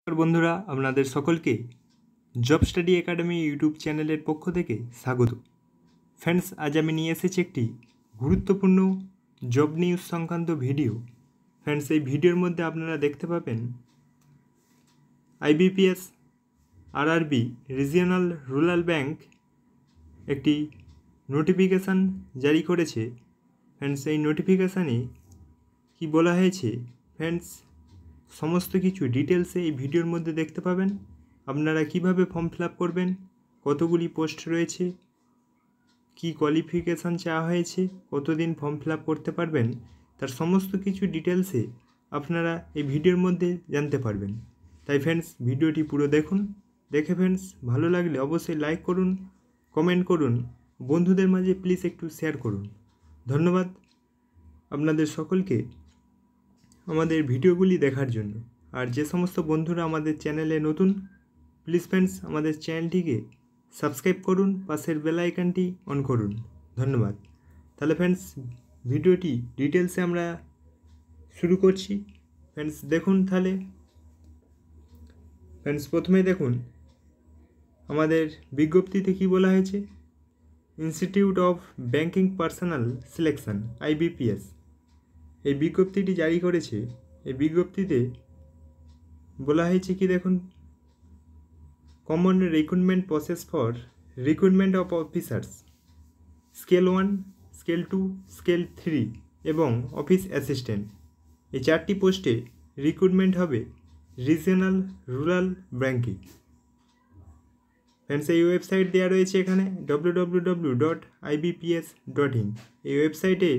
বন্ধুরা, আপনাদের সকলকে জব স্টাডি একাডেমি ইউটিউব চ্যানেলের পক্ষ থেকে স্বাগত। ফ্রেন্ডস, আজ আমি নিয়ে এসেছি একটি গুরুত্বপূর্ণ জব নিউজ সংক্রান্ত ভিডিও। ফ্রেন্ডস, এই ভিডিওর মধ্যে আপনারা দেখতে পাবেন IBPS RRB regional rural bank একটি নোটিফিকেশান জারি করেছে। ফ্রেন্ডস, এই নোটিফিকেশানে কি বলা হয়েছে ফ্রেন্ডস, সমস্ত কিছু ডিটেলসে এই ভিডিওর মধ্যে দেখতে পাবেন। আপনারা কিভাবে ফর্ম ফিল আপ করবেন, কতগুলি পোস্ট রয়েছে, কি কোয়ালিফিকেশান চাওয়া হয়েছে, কতদিন ফর্ম ফিল আপ করতে পারবেন, তার সমস্ত কিছু ডিটেলসে আপনারা এই ভিডিওর মধ্যে জানতে পারবেন। তাই ফ্রেন্ডস, ভিডিওটি পুরো দেখুন। দেখে ফ্রেন্ডস ভালো লাগলে অবশ্যই লাইক করুন, কমেন্ট করুন, বন্ধুদের মাঝে প্লিজ একটু শেয়ার করুন। ধন্যবাদ আপনাদের সকলকে আমাদের ভিডিওগুলি দেখার জন্য। আর যে সমস্ত বন্ধুরা আমাদের চ্যানেলে নতুন, প্লিজ ফ্রেন্ডস আমাদের চ্যানেলটিকে সাবস্ক্রাইব করুন, পাশের বেল আইকনটি অন করুন। ধন্যবাদ। তাহলে ফ্রেন্ডস, ভিডিওটি ডিটেলসে আমরা শুরু করছি। ফ্রেন্ডস দেখুন, তাহলে ফ্রেন্ডস প্রথমে দেখুন আমাদের বিজ্ঞপ্তিতে কী বলা হয়েছে। Institute of banking personal selection IBPS এই বিজ্ঞপ্তিটি জারি করেছে। এই বিজ্ঞপ্তিতে বলা হয়েছে কি দেখুন, common recruitment process for recruitment of officers scale 1, scale 2, scale 3 এবং অফিস অ্যাসিস্ট্যান্ট, এই 4টি পোস্টে রিক্রুটমেন্ট হবে রিজিওনাল রুরাল ব্যাংকে। ফ্রেন্ডস, এই ওয়েবসাইট দেওয়া রয়েছে এখানে www.ibps.in। এই ওয়েবসাইটে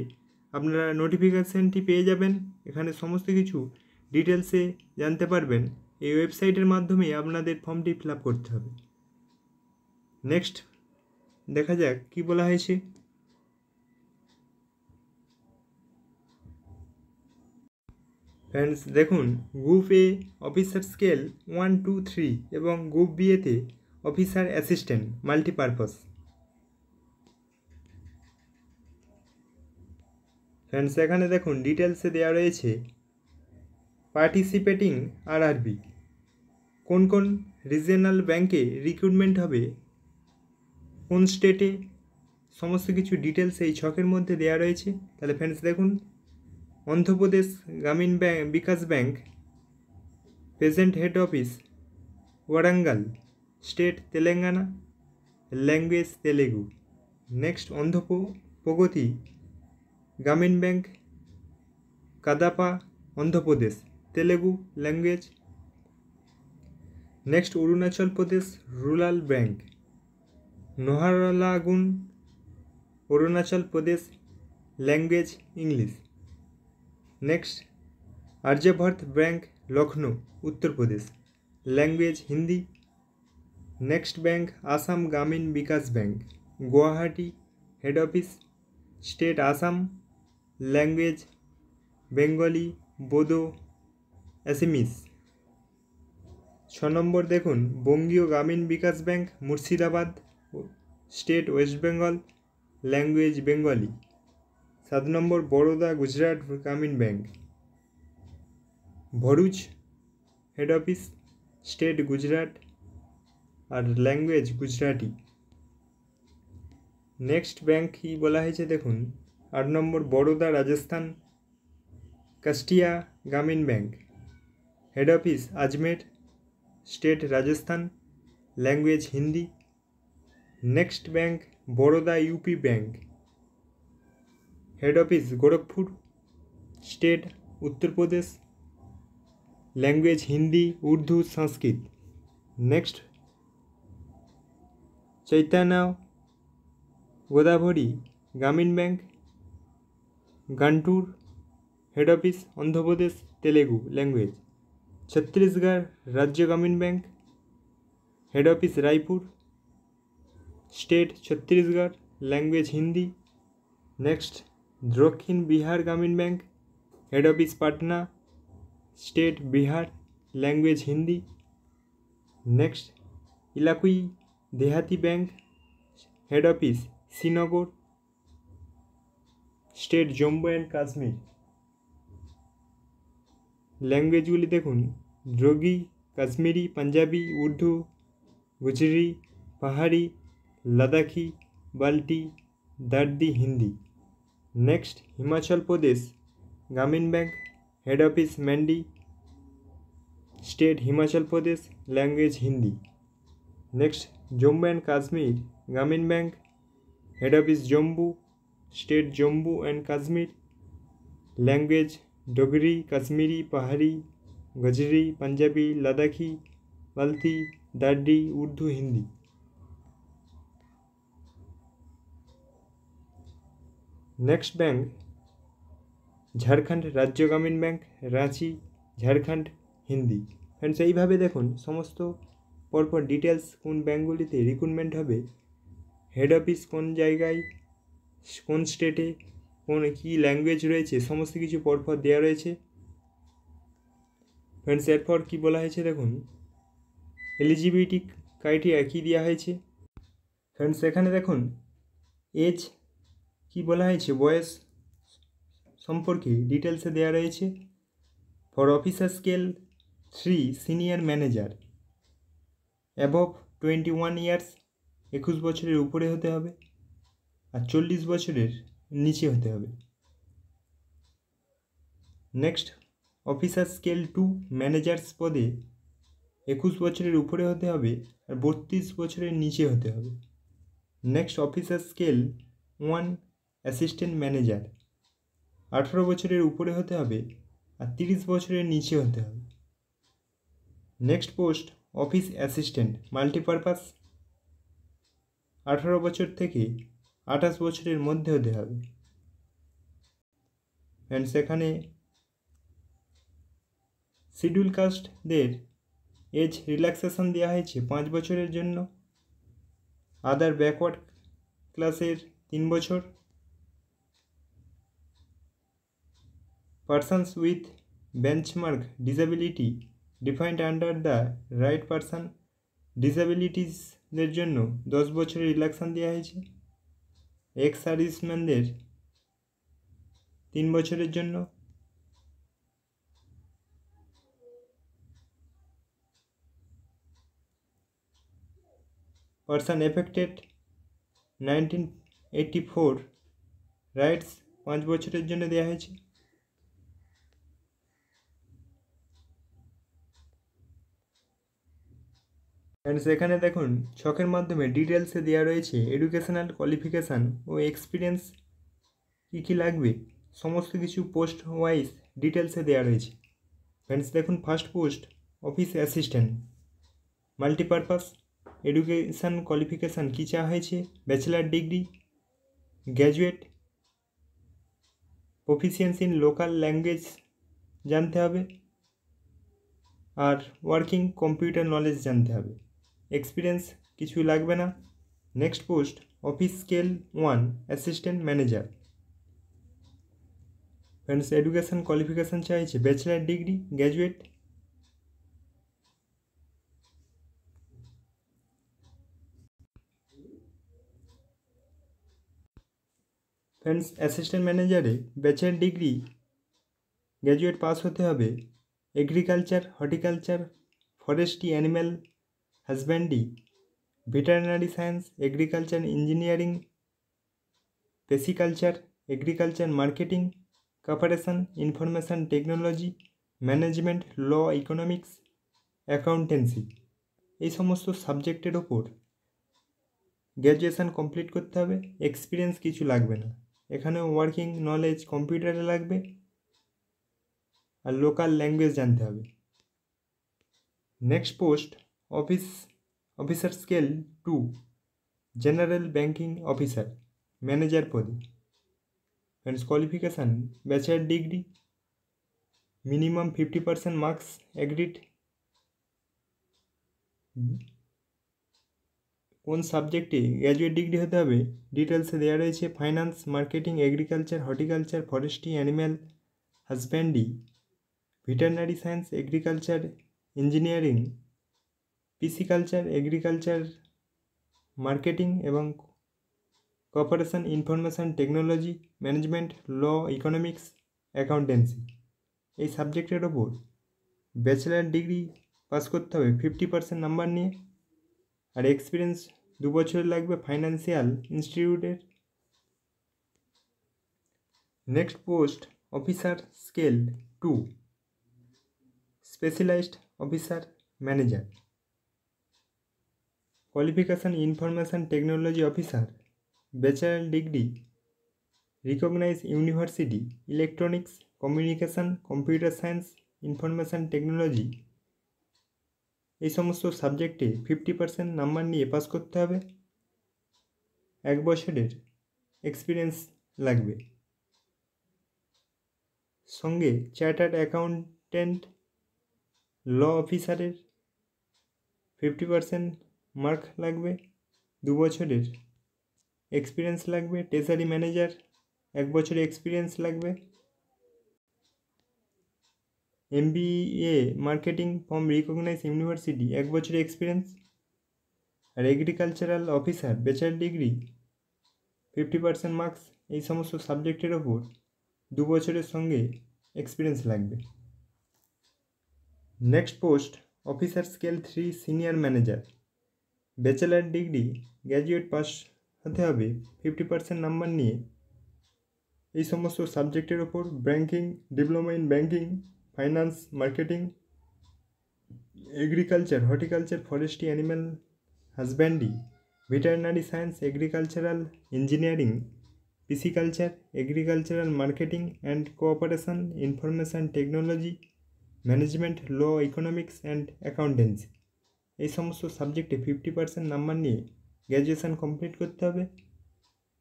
আপনারা নোটিফিকেশানটি পেয়ে যাবেন। এখানে সমস্ত কিছু ডিটেলসে জানতে পারবেন। এই ওয়েবসাইটের মাধ্যমে আপনাদের ফর্মটি ফিল আপ করতে হবে। নেক্সট দেখা যাক কি বলা হয়েছে। ফ্রেন্ডস দেখুন, গ্রুপ এ অফিসার স্কেল 1, 2, 3 এবং গ্রুপ বি এতে অফিসার অ্যাসিস্ট্যান্ট মাল্টিপারপাস। ফ্রেন্ডস এখানে দেখুন ডিটেলসে দেওয়া রয়েছে পার্টিসিপেটিং আরআরবি, কোন কোন রিজিওনাল ব্যাংকে রিক্রুটমেন্ট হবে, কোন স্টেটে, সমস্ত কিছু ডিটেলস এই ছকের মধ্যে দেওয়া রয়েছে। তাহলে ফ্রেন্ডস দেখুন, Andhra Pradesh Grameen Vikas bank, present head office Warangal, state Telangana, language Telugu. Next Pragathi Grameen bank, Kadapa, Andhra Pradesh, Telugu language. Next Arunachal Pradesh rural bank, Naharlagun, Arunachal Pradesh, language English. Next Aryabhatta bank, Lucknow, Uttar Pradesh, language Hindi. Next bank Assam Grameen Vikas bank, Guwahati, head office, state Assam, language Bengali, Bodo, Assamese. 6 number দেখুন, Bangiya Grameen Vikas bank, Murshidabad, state West Bengal, language Bengali. 7 number Baroda Gujarat Grameen bank, Bharuch, head office, state Gujarat আর language Gujarati. Next bank কী বলা হয়েছে দেখুন, 8 number Baroda Rajasthan, Kshetriya Grameen bank, head office Ajmer, state Rajasthan, language Hindi. Next bank Baroda UP bank, head office Gorakhpur, state Uttar Pradesh, language Hindi, Urdu, Sanskrit. Next Chaitanya Godavari Grameen bank, Guntur, head office Andhra Pradesh, Telugu language. Chhattisgarh Rajya Grameen bank, head office Raipur, state Chhattisgarh, language Hindi. Next Dakshin Bihar Gramin bank, head office Patna, state Bihar, language Hindi. Next Ellaquai Dehati bank, head office Srinagar, state Jammu and Kashmir. ল্যাঙ্গুয়েজগুলি দেখুন, দ্রগি Kashmiri, Punjabi, Urdu, Gojri, Pahari, Ladakhi, Balti, Dardi, Hindi. Next Himachal Pradesh Grameen bank, head office Mandi, state Himachal Pradesh, language Hindi. Next Jammu and Kashmir Grameen bank, head office Jammu, state Jammu and Kashmir, language Dogri, Kashmiri, Pahari, Gojri, Punjabi, Ladakhi, Balti, Dardi, Urdu, Hindi. Next bank Jharkhand রাজ্য Grameen bank, Ranchi, Jharkhand, Hindi. Friends এইভাবে দেখুন সমস্ত পরপর details কোন ব্যাঙ্কগুলিতে recruitment হবে, হেড অফিস কোন জায়গায়, কোন স্টেটে, কোন কী ল্যাঙ্গুয়েজ রয়েছে, সমস্ত কিছু পরপর দেওয়া রয়েছে। ফ্রেন্ডস এরপর কী বলা হয়েছে দেখুন, এলিজিবিলিটি ক্রাইটেরিয়া কী দেওয়া হয়েছে। ফ্রেন্ডস এখানে দেখুন এজ কী বলা হয়েছে, বয়স সম্পর্কে ডিটেলসে দেওয়া রয়েছে। For officer scale 3 senior manager above 21 years, 21 বছরের উপরে হতে হবে, আর 40 বছরের নিচে হতে হবে। নেক্সট অফিসার স্কেল 2 ম্যানেজার্স পদে 21 বছরের উপরে হতে হবে আর 32 বছরের নিচে হতে হবে। Next officer scale 1 assistant manager 18 বছরের উপরে হতে হবে আর 30 বছরের নিচে হতে হবে। Next post office assistant multipurpose 18 বছর থেকে 28 বছরের মধ্যে হতে হবে। অ্যান্ড সেখানে শিডিউল কাস্টদের এজ রিল্যাক্সেশন দেওয়া হয়েছে 5 বছরের জন্য, আদার ব্যাকওয়ার্ড ক্লাসের 3 বছর, persons with benchmark disability defined under the right person ডিসেবিলিটিসদের জন্য 10 বছরের রিল্যাক্সেশন দেওয়া হয়েছে, এক্স সার্ভিসম্যানদের 3 বছরের জন্য, পারসন এফেক্টেড 1984 রাইটস 5 বছরের জন্য দেওয়া হয়েছে। অ্যান্ড সেখানে দেখুন ছকের মাধ্যমে ডিটেলসে দেওয়া রয়েছে এডুকেশনাল কোয়ালিফিকেশান ও এক্সপিরিয়েন্স কী কী লাগবে, সমস্ত কিছু পোস্ট ওয়াইজ ডিটেলসে দেওয়া রয়েছে। ফ্রেন্ডস দেখুন first post office assistant multipurpose education qualification কী চাওয়া হয়েছে, bachelor degree, graduate, proficiency in local language জানতে হবে, আর ওয়ার্কিং কম্পিউটার নলেজ জানতে হবে, এক্সপিরিয়েন্স কিছুই লাগবে না। Next post office scale 1 assistant manager. Friends education qualification চাইছে bachelor degree, graduate. Friends assistant ম্যানেজারে ব্যাচেলার ডিগ্রি, গ্র্যাজুয়েট পাস হতে হবে, agriculture, horticulture, forestry, animal husbandry, veterinary science, agriculture engineering, pisciculture, agriculture marketing, corporation, information technology, management, law, economics, accountancy, এই সমস্ত সাবজেক্টের ওপর graduation complete করতে হবে, এক্সপিরিয়েন্স কিছু লাগবে না। এখানেও ওয়ার্কিং নলেজ কম্পিউটারে লাগবে আর লোকাল ল্যাঙ্গুয়েজ জানতে হবে। Next post officer scale 2 general banking officer manager পদে। Friends qualification bachelor degree, minimum 50% marks agreed, কোন সাবজেক্টে গ্র্যাজুয়েট ডিগ্রি হতে হবে ডিটেলসে দেওয়া রয়েছে, finance, marketing, agriculture, horticulture, forestry, animal husbandry, veterinary science, agriculture engineering, pisciculture, agriculture marketing এবং corporation, information technology, management, law, economics, accountancy, এই সাবজেক্টের ওপর ব্যাচেলার ডিগ্রি পাস করতে হবে 50% নাম্বার নিয়ে, আর এক্সপিরিয়েন্স 2 বছর লাগবে ফাইন্যান্সিয়াল ইনস্টিটিউটের। Next post officer scale 2, specialised officer manager. Qualification information technology officer, bachelor degree, recognize university, electronics, communication, computer science, information technology, এই সমস্ত সাবজেক্টে 50% নাম্বার নিয়ে পাস করতে হবে। 1 বছরের এক্সপিরিয়েন্স লাগবে। সঙ্গে চার্টার্ড অ্যাকাউন্টেন্ট, ল অফিসারের 50% মার্ক লাগবে। 2 বছরের এক্সপিরিয়েন্স লাগবে। ট্রেজারি ম্যানেজার 1 বছরের এক্সপিরিয়েন্স লাগবে। MBA marketing from recognise university 1 বছরের এক্সপিরিয়েন্স। আর agricultural officer bachelor degree 50% marks. এই সমস্ত সাবজেক্টের ওপর 2 বছরের সঙ্গে এক্সপিরিয়েন্স লাগবে। Next post officer scale 3, senior manager. Bachelor degree, graduate pass হতে হবে 50% নাম্বার নিয়ে। এই সমস্ত সাবজেক্টের ওপর banking, diploma in banking, finance, marketing, agriculture, horticulture, forestry, animal husbandry, veterinary science, agricultural engineering, pisciculture, agricultural marketing and cooperation, information technology, management, law, economics and accountancy, এই সমস্ত সাবজেক্টে 50% নাম্বার নিয়ে গ্র্যাজুয়েশান কমপ্লিট করতে হবে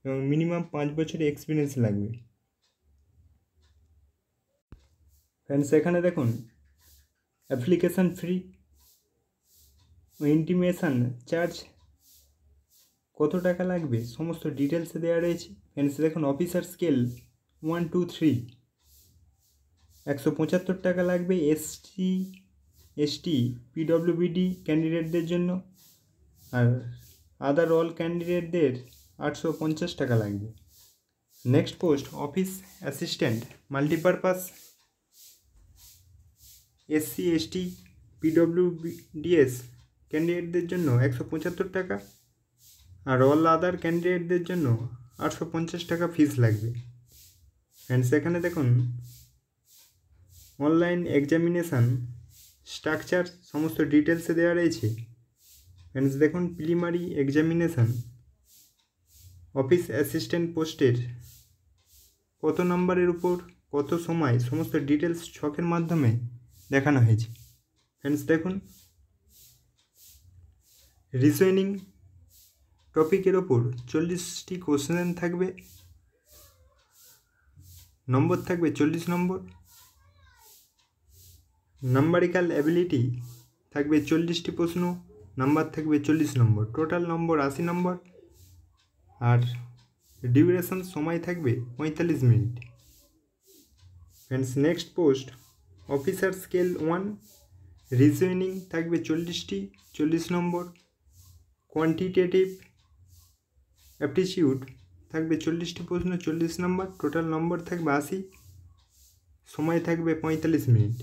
এবং মিনিমাম 5 বছরের experience লাগবে। Friends, এখানে দেখুন অ্যাপ্লিকেশান ফি ও ইন্টিমেশান চার্জ কত টাকা লাগবে সমস্ত ডিটেলসে দেওয়া রয়েছে। ফ্রেন্ডস দেখুন, অফিসার স্কেল 1, 2, 3 175 টাকা লাগবে SC, ST, PWBD ক্যান্ডিডেটদের জন্য, আর আদার অল ক্যান্ডিডেটদের 850 টাকা লাগবে। Next post office assistant multipurpose, SC, ST, PWDS ক্যান্ডিডেটদের জন্য 175 টাকা, আর অল আদার ক্যান্ডিডেটদের জন্য 850 টাকা ফিস লাগবে। অ্যান্ড সেখানে দেখুন অনলাইন এক্সামিনেশান স্ট্রাকচার সমস্ত ডিটেলসে দেওয়া রয়েছে। অ্যান্ড দেখুন প্রিলিমারি এক্সামিনেশান অফিস অ্যাসিস্ট্যান্ট পোস্টের কত নম্বরের উপর কত সময় সমস্ত ডিটেলস ছকের মাধ্যমে দেখানো হয়েছে। ফ্রেন্ডস দেখুন, রিজনিং টপিকের ওপর 40টি কোশ্চেন থাকবে, নম্বর থাকবে 40 নম্বর। নাম্বারিক্যাল অ্যাবিলিটি থাকবে 40টি প্রশ্ন, নাম্বার থাকবে 40 নম্বর, টোটাল নম্বর 80 নম্বর, আর ডিউরেশন সময় থাকবে 45 minute. Friends next post officer scale 1, reasoning থাকবে 40টি, 40 নম্বর। কোয়ান্টিটেটিভ অ্যাপটিটিউড থাকবে 40টি প্রশ্ন, 40 নম্বর, টোটাল নম্বর থাকবে 80, সময় থাকবে 45 minute.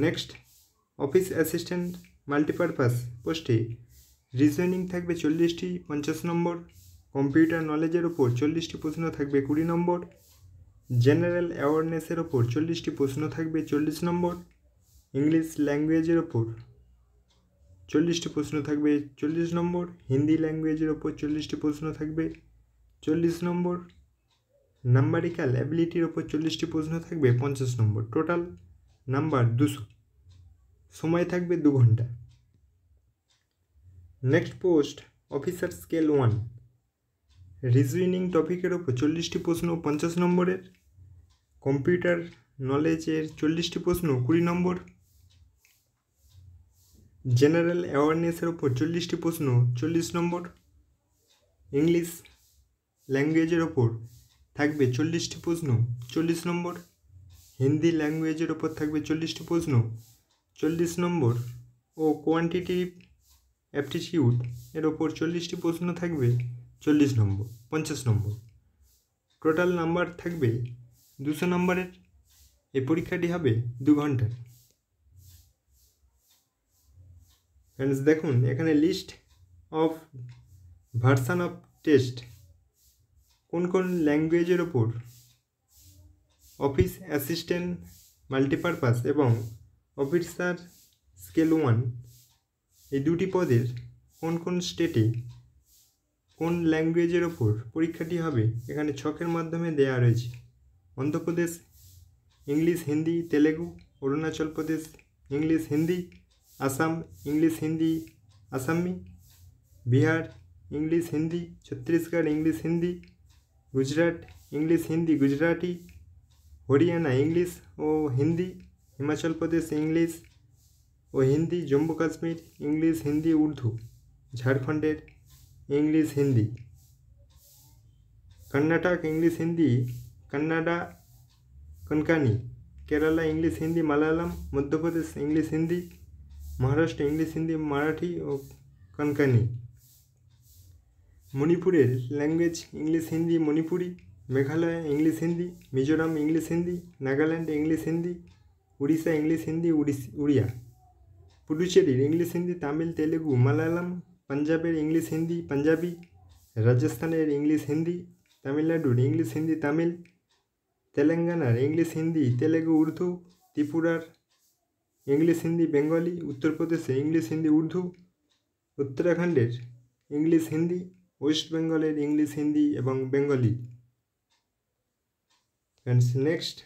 Next office assistant multipurpose পোস্টে রিজনিং থাকবে 40টি, 50 নম্বর। কম্পিউটার নলেজের ওপর 40টি প্রশ্ন থাকবে 20 নম্বর। জেনারেল অ্যাওয়ারনেসের ওপর 40টি প্রশ্ন থাকবে 40 নম্বর। ইংলিশ ল্যাঙ্গুয়েজের ওপর 40টি প্রশ্ন থাকবে 40 নম্বর। হিন্দি ল্যাঙ্গুয়েজের ওপর 40টি প্রশ্ন থাকবে 40 নম্বর। নাম্বারিক্যাল অ্যাবিলিটির ওপর 40টি প্রশ্ন থাকবে 50 নম্বর, টোটাল নাম্বার 200, সময় থাকবে 2 ঘন্টা। Next post officer scale 1, reasoning টপিকের ওপর 40টি প্রশ্ন 50 নম্বরের। কম্পিউটার নলেজের 40টি প্রশ্ন 20 নম্বর। জেনারেল অ্যাওয়ারনেসের ওপর 40টি প্রশ্ন 40 নম্বর। ইংলিশ ল্যাঙ্গুয়েজের ওপর থাকবে 40টি প্রশ্ন 40 নম্বর। হিন্দি ল্যাঙ্গুয়েজের ওপর থাকবে 40টি প্রশ্ন 40 নম্বর। ও কোয়ান্টিটিভ অ্যাপটিটিউড এর ওপর 40টি প্রশ্ন থাকবে 40 নম্বর, 50 নম্বর। টোটাল নাম্বার থাকবে 200 নম্বরের। এই পরীক্ষাটি হবে 2 ঘন্টার। ফ্রেন্ডস দেখুন এখানে list of version of test, কোন কোন ল্যাঙ্গুয়েজের ওপর অফিস অ্যাসিস্ট্যান্ট মাল্টিপারপাস এবং অফিসার স্কেল 1 এই দুটি পদের কোন কোন স্টেটে কোন ল্যাঙ্গুয়েজের ওপর পরীক্ষাটি হবে এখানে ছকের মাধ্যমে দেয়া রয়েছে। Andhra Pradesh English Hindi Telugu, Arunachal Pradesh English Hindi, Assam English Hindi Asami, Bihar English Hindi, Chhattisgarh English Hindi, Gujarat English Hindi Gujarati, Haryana English ও হিন্দি, হিমাচল প্রদেশ ইংলিশ ও হিন্দি, জম্মু কাশ্মীর ইংলিশ হিন্দি উর্দু, ঝাড়খণ্ডের English Hindi, Karnataka English Hindi Kannada Konkani, Kerala English Hindi Malayalam, Madhya Pradesh English Hindi, Maharashtra English Hindi Marathi ও কনকানি, মণিপুরের language English Hindi Manipuri, Meghalaya English Hindi, Mizoram English Hindi, Nagaland English Hindi, Orissa English Hindi Oriya, পুডুচেরির ইংলিশ হিন্দি তামিল তেলেগু মালায়ালাম, পাঞ্জাবের ইংলিশ হিন্দি পাঞ্জাবি, রাজস্থানের ইংলিশ হিন্দি, তামিলনাড়ুর ইংলিশ হিন্দি তামিল, তেলেঙ্গানার ইংলিশ হিন্দি তেলেগু উর্দু, ত্রিপুরার ইংলিশ হিন্দি বেঙ্গলি, উত্তরপ্রদেশে ইংলিশ হিন্দি উর্দু, উত্তরাখণ্ডের ইংলিশ হিন্দি, ওয়েস্ট বেঙ্গলের ইংলিশ হিন্দি এবং Bengali. And next,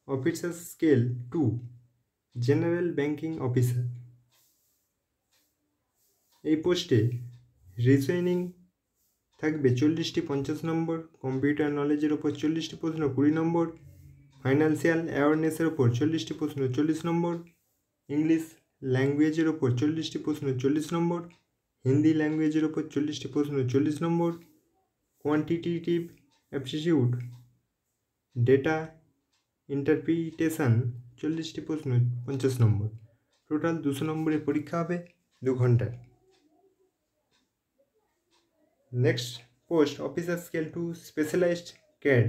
officer scale 2 general banking officer. এই পোস্টে রিজনিং থাকবে 40টি 50 নম্বর, কম্পিউটার নলেজের ওপর 40টি প্রশ্ন 20 নম্বর, ফাইন্যান্সিয়াল অ্যাওয়ারনেসের ওপর 40টি প্রশ্ন 40 নম্বর, ইংলিশ ল্যাঙ্গুয়েজের ওপর 40টি প্রশ্ন 40 নম্বর, হিন্দি ল্যাঙ্গুয়েজের ওপর 40টি প্রশ্ন 40 নম্বর, কোয়ান্টিটেটিভ অ্যাপটিটিউড ডেটা ইন্টারপ্রিটেশন 40টি প্রশ্ন 50 নম্বর। টোটাল 200 নম্বরের পরীক্ষা হবে 2 ঘন্টার। Next post officer scale 2 specialised cadre.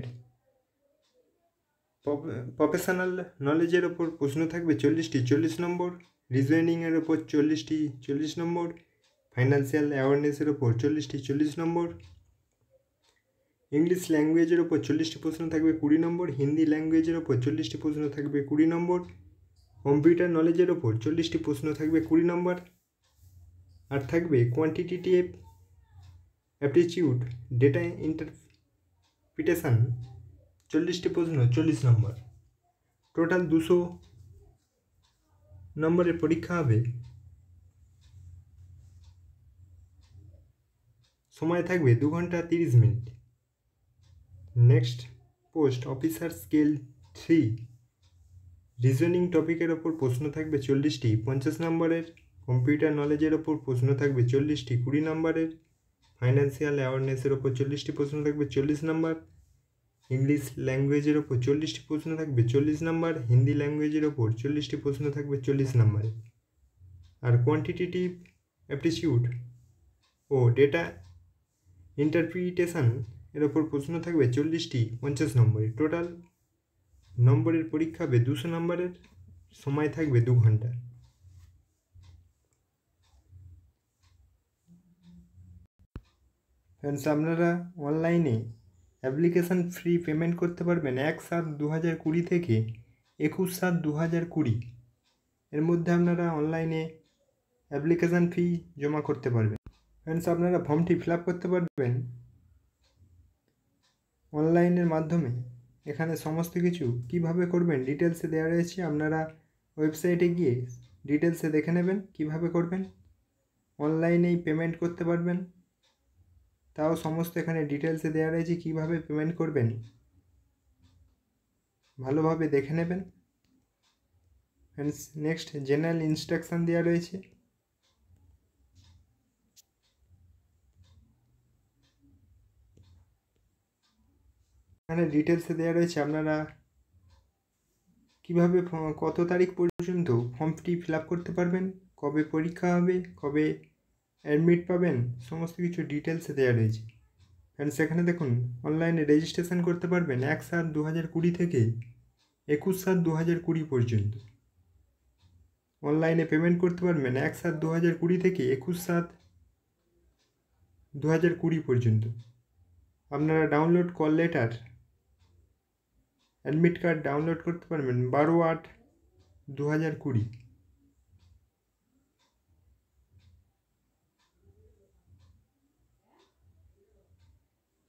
Professional নলেজের ওপর প্রশ্ন থাকবে 40টি 40 নম্বর, রিজনিংয়ের ওপর 40টি 40 নম্বর, ফাইন্যান্সিয়াল অ্যাওয়ারনেসের ওপর 40টি 40 নম্বর, ইংলিশ ল্যাঙ্গুয়েজের ওপর 40টি প্রশ্ন থাকবে 20 নম্বর, হিন্দি ল্যাঙ্গুয়েজের ওপর 40টি প্রশ্ন থাকবে 20 নম্বর, কম্পিউটার নলেজের ওপর 40টি প্রশ্ন থাকবে 20 নম্বর, আর থাকবে কোয়ান্টিটেটিভ অ্যাপটিটিউড ডেটা ইন্টারপ্রিটেশন 40টি প্রশ্ন 40 নম্বর। টোটাল 200 নম্বরের পরীক্ষা হবে। সময় থাকবে 2 ঘন্টা 30 minute. Next post officer scale 3 reasoning টপিকের ওপর প্রশ্ন থাকবে 40টি 50 নম্বরের, কম্পিউটার নলেজের ওপর প্রশ্ন থাকবে 40টি 20 নম্বরের, ফাইন্যান্সিয়াল অ্যাওয়ারনেসের ওপর 40টি প্রশ্ন থাকবে 40 নম্বর, ইংলিশ ল্যাঙ্গুয়েজের ওপর 40টি প্রশ্ন থাকবে 40 নম্বর, হিন্দি ল্যাঙ্গুয়েজের ওপর 40টি প্রশ্ন থাকবে 40 নম্বরে, আর কোয়ান্টিটেটিভ অ্যাপটিটিউড ও ডেটা ইন্টারপ্রিটেশন এর ওপর প্রশ্ন থাকবে 40টি 50 নম্বরে। টোটাল নম্বরের পরীক্ষা হবে 200 নম্বরের। সময় থাকবে 2 ঘন্টা। ফ্রেন্ডস আপনারা অনলাইনে অ্যাপ্লিকেশান ফ্রি পেমেন্ট করতে পারবেন 1/7/2020 থেকে 21/7/2020 এর মধ্যে আপনারা অনলাইনে অ্যাপ্লিকেশান ফি জমা করতে পারবেন। ফ্রেন্ডস আপনারা ফর্মটি ফিল আপ করতে পারবেন অনলাইনের মাধ্যমে। এখানে সমস্ত কিছু কিভাবে করবেন ডিটেলসে দেওয়া রয়েছে, আপনারা ওয়েবসাইটে গিয়ে ডিটেলসে দেখে নেবেন কিভাবে করবেন। অনলাইনেই পেমেন্ট করতে পারবেন, তাও সমস্ত এখানে ডিটেলসে দেওয়া রয়েছে কিভাবে পেমেন্ট করবেন, ভালোভাবে দেখে নেবেন। ফ্রেন্ডস নেক্সট জেনারেল ইনস্ট্রাকশান দেওয়া রয়েছে। এখানে ডিটেলসে দেওয়া রয়েছে আপনারা কিভাবে কত তারিখ পর্যন্ত ফর্মটি ফিল আপ করতে পারবেন, কবে পরীক্ষা হবে, কবে অ্যাডমিট পাবেন, সমস্ত কিছু ডিটেলসে দেওয়া রয়েছে। ফ্রেন্ডস এখানে দেখুন অনলাইনে রেজিস্ট্রেশন করতে পারবেন 1/7/2020 থেকে 21/7/2020 পর্যন্ত। অনলাইনে পেমেন্ট করতে পারবেন 1/7/2020 থেকে 21/7/2020 পর্যন্ত। আপনারা download call letter admit card download করতে পারবেন 12/8/2020।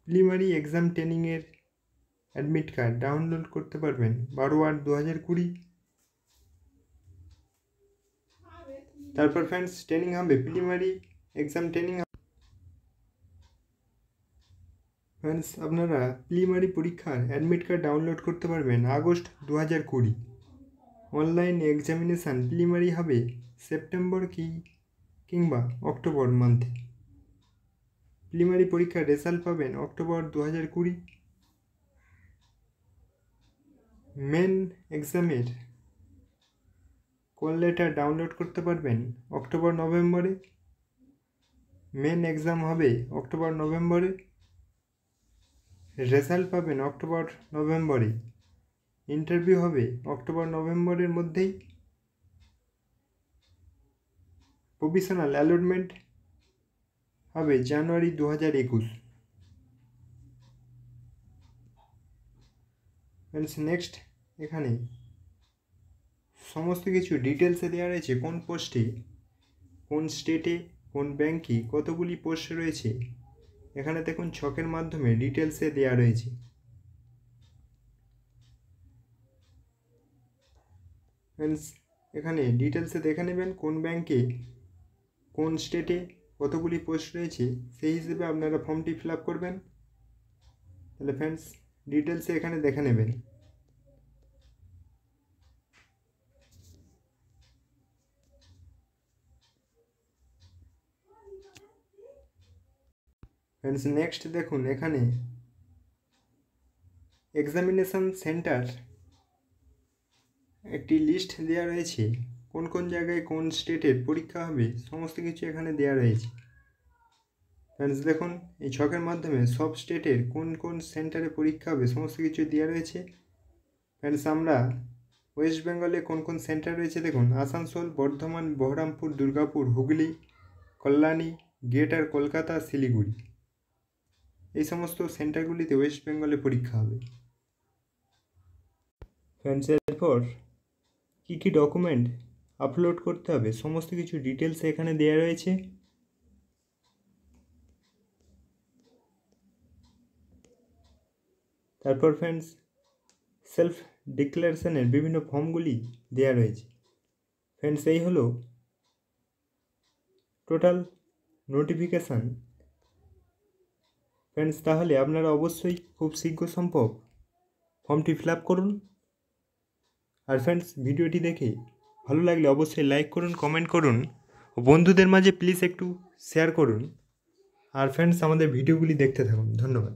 প্রিলিমিনারি এক্সাম ট্রেনিংয়ের অ্যাডমিট কার্ড ডাউনলোড করতে পারবেন 12/8/2020। তারপর ফ্রেন্ডস ট্রেনিং হবে প্রিলিমিনারি এক্সাম ট্রেনিং। ফ্রেন্ডস আপনারা প্রিলিমিনারি পরীক্ষার অ্যাডমিট কার্ড ডাউনলোড করতে পারবেন আগস্ট 2020। অনলাইন এক্সামিনেশান প্রিলিমিনারি হবে সেপ্টেম্বর কিংবা অক্টোবর মান্থে। প্রিলিমিনারি পরীক্ষার রেজাল্ট পাবেন অক্টোবর 2020। মেন এক্সামের কল লেটার ডাউনলোড করতে পারবেন অক্টোবর-নভেম্বরে। মেন এক্সাম হবে অক্টোবর-নভেম্বরে, রেজাল্ট পাবেন অক্টোবর-নভেম্বরে। ইন্টারভিউ হবে অক্টোবর-নভেম্বরের মধ্যেই। প্রভিশনাল অ্যালটমেন্ট হবে জানুয়ারি 2021। নেক্সট এখানে সমস্ত কিছু ডিটেলসে দেওয়া রয়েছে, কোন পোস্টে, কোন স্টেটে, কোন ব্যাংকে কতগুলি পোস্ট রয়েছে। এখানে দেখুন ছকের মাধ্যমে ডিটেলসে দেওয়া রয়েছে। ফ্রেন্ডস এখানে ডিটেলসে দেখে নেবেন কোন ব্যাংকে কোন স্টেটে কতগুলি পোস্ট রয়েছে, সেই হিসেবে আপনারা ফর্মটি ফিল আপ করবেন। তাহলে ফ্রেন্ডস ডিটেলসে এখানে দেখে নেবেন। ফ্রেন্ডস নেক্সট দেখুন এখানে এক্সামিনেশন সেন্টার একটি লিস্ট দেওয়া রয়েছে, কোন কোন জায়গায় কোন স্টেটের পরীক্ষা হবে সমস্ত কিছু এখানে দেওয়া রয়েছে। ফ্রেন্ডস দেখুন এই ছকের মাধ্যমে সব স্টেটের কোন কোন সেন্টারে পরীক্ষা হবে সমস্ত কিছু দেওয়া রয়েছে। ফ্রেন্ডস আমরা ওয়েস্ট বেঙ্গলে কোন কোন সেন্টার রয়েছে দেখুন, আসানসোল, বর্ধমান, বহরমপুর, দুর্গাপুর, হুগলি, কল্যাণী, গ্রেটার কলকাতা, শিলিগুড়ি, এই সমস্ত সেন্টারগুলিতে ওয়েস্ট বেঙ্গলে পরীক্ষা হবে। ফ্রেন্ডস এরপর কী কী ডকুমেন্ট আপলোড করতে হবে সমস্ত কিছু ডিটেলস এখানে দেওয়া রয়েছে। তারপর ফ্রেন্ডস সেলফ ডিক্লারেশনের বিভিন্ন ফর্মগুলি দেওয়া রয়েছে। ফ্রেন্ডস এই হলো টোটাল নোটিফিকেশান। ফ্রেন্ডস তাহলে আপনারা অবশ্যই খুব শীঘ্র সম্ভব ফর্মটি ফিল আপ করুন। আর ফ্রেন্ডস ভিডিওটি দেখে ভালো লাগলে অবশ্যই লাইক করুন, কমেন্ট করুন ও বন্ধুদের মাঝে প্লিজ একটু শেয়ার করুন। আর ফ্রেন্ডস আমাদের ভিডিওগুলি দেখতে থাকুন। ধন্যবাদ।